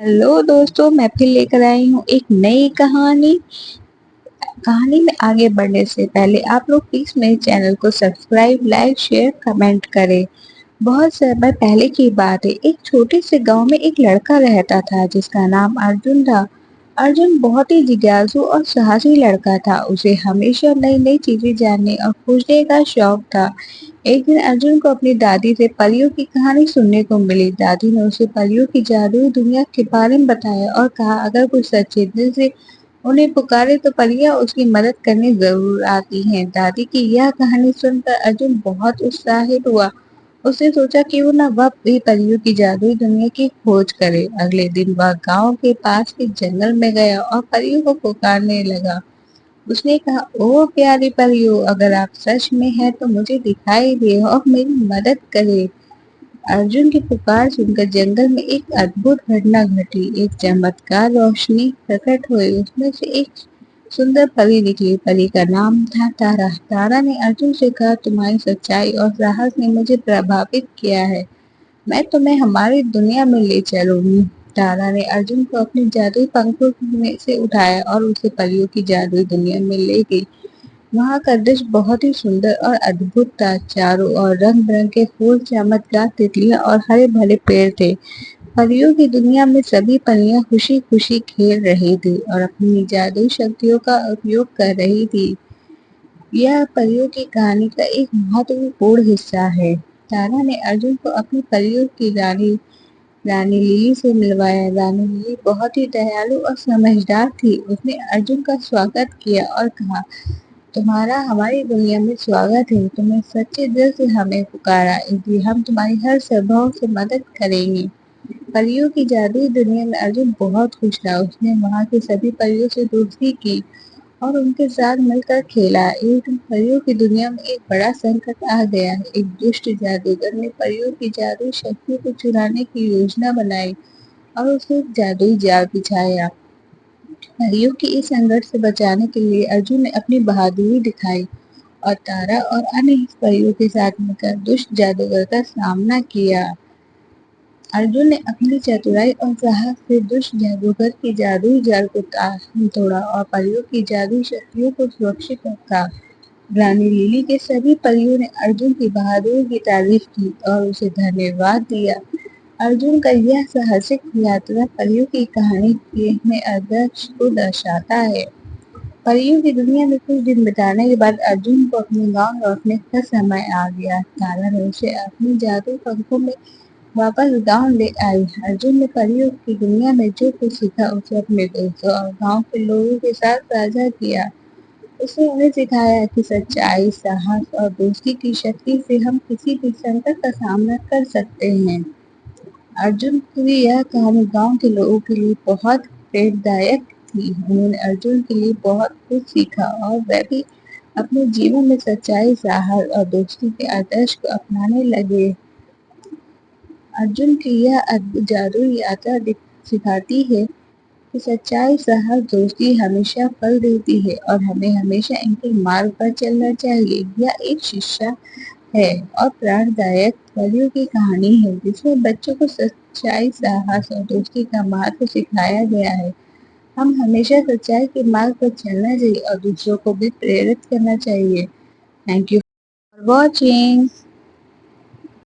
Hello दोस्तों, मैं फिर लेकर आई हूँ एक नई कहानी। कहानी में आगे बढ़ने से पहले आप लोग प्लीज मेरे चैनल को सब्सक्राइब, लाइक, शेयर, कमेंट करें। बहुत समय पहले की बात है। एक छोटे से गांव में एक लड़का रहता था जिसका नाम अर्जुन था। अर्जुन बहुत ही जिज्ञासु और साहसी लड़का था। उसे हमेशा नई नई चीजें जानने और खोजने का शौक था। एक दिन अर्जुन को अपनी दादी से परियों की कहानी सुनने को मिली। दादी ने उसे परियों की जादुई दुनिया के बारे में बताया और कहा, अगर कोई सच्चे दिल से उन्हें पुकारे तो परियां उसकी मदद करने जरूर आती हैं। दादी की यह कहानी सुनकर अर्जुन बहुत उत्साहित हुआ। उसने सोचा क्यों ना वह भी परियों की जादुई दुनिया की खोज करे। अगले दिन वह गांव के पास के जंगल में गया और परियों को पुकारने लगा। उसने कहा, ओह प्यारी परियों, अगर आप सच में हैं तो मुझे दिखाई दे और मेरी मदद करे। अर्जुन की पुकार सुनकर जंगल में एक अद्भुत घटना घटी। एक चमत्कार रोशनी प्रकट हुई, उसमें से एक सुंदर परी निकली। परी का नाम था तारा। तारा ने अर्जुन से कहा, तुम्हारी सच्चाई और साहस ने मुझे प्रभावित किया है। मैं तुम्हें हमारी दुनिया में ले चलूंगी। तारा ने अर्जुन को अपने जादुई पंखों में से उठाया और उसे परियों की जादुई दुनिया में ले गई। वहाँ का दृश्य बहुत ही सुंदर और अद्भुत था। चारों ओर रंग बिरंगे फूल, चमकदार तितलियां और हरे भरे पेड़ थे। परियों की दुनिया में सभी परियां खुशी खुशी खेल रही थी और अपनी जादुई शक्तियों का उपयोग कर रही थी। यह परियों की कहानी का एक महत्वपूर्ण हिस्सा है। तारा ने अर्जुन को अपनी परियों की रानी रानी लिली से मिलवाया। रानी लिली बहुत ही दयालु और समझदार थी। उसने अर्जुन का स्वागत किया और कहा, तुम्हारा हमारी दुनिया में स्वागत है। तुमने सच्चे दिल से हमें पुकारा, इसलिए हम तुम्हारी हर संभव से मदद करेंगे। परियों की जादुई दुनिया में अर्जुन बहुत खुश था। उसने वहाँ की सभी परियों से दोस्ती की और उनके साथ मिलकर खेला। एक दिन परियों की दुनिया में एक बड़ा संकट आ गया। एक दुष्ट जादूगर ने परियों की जादुई शक्तियों को चुराने की योजना बनाई और उसे एक जादुई जाल बिछाया। परियों की इस संकट से बचाने के लिए अर्जुन ने अपनी बहादुरी दिखाई और तारा और अन्य परियों के साथ मिलकर दुष्ट जादूगर का सामना किया। अर्जुन ने अपनी चतुराई और साहस से दुष्ट जादूगर की जादुई जाल को तोड़ा और परियों की जादुई शक्तियों को सुरक्षित रखा। रानी लिली के सभी परियों ने अर्जुन की बहादुरी की तारीफ की और उसे धन्यवाद दिया। अर्जुन का यह साहसिक यात्रा परियों की कहानी में आदर्श को दर्शाता है। परियों की दुनिया में कुछ दिन बिताने के बाद अर्जुन को अपने गांव लौटने का समय आ गया। तारा ने उसे अपने जादू पंखों में वापस गांव ले आई। अर्जुन ने परियों की दुनिया में जो कुछ सीखा उसे अपने दोस्तों और गांव के लोगों के साथ साझा किया। उसने उन्हें सिखाया कि सच्चाई, साहस और दोस्ती की शक्ति से हम किसी भी संकट का सामना कर सकते हैं। अर्जुन की यह कहानी गांव के लोगों के लिए बहुत प्रेरणादायक थी। उन्होंने अर्जुन के लिए बहुत कुछ सीखा और वह भी अपने जीवन में सच्चाई, साहस और दोस्ती के आदर्श को अपनाने लगे। अर्जुन की यह अद्भुत जादुई यात्रा सिखाती है कि सच्चाई, साहस, दोस्ती हमेशा फल देती है और हमें हमेशा इनके मार्ग पर चलना चाहिए। यह एक शिक्षा है और प्रेरणादायक परियों की कहानी है जिसमें बच्चों को सच्चाई, साहस और दोस्ती का महत्व सिखाया गया है। हम हमेशा सच्चाई के मार्ग पर चलना चाहिए और दूसरों को भी प्रेरित करना चाहिए। Thank you for watching.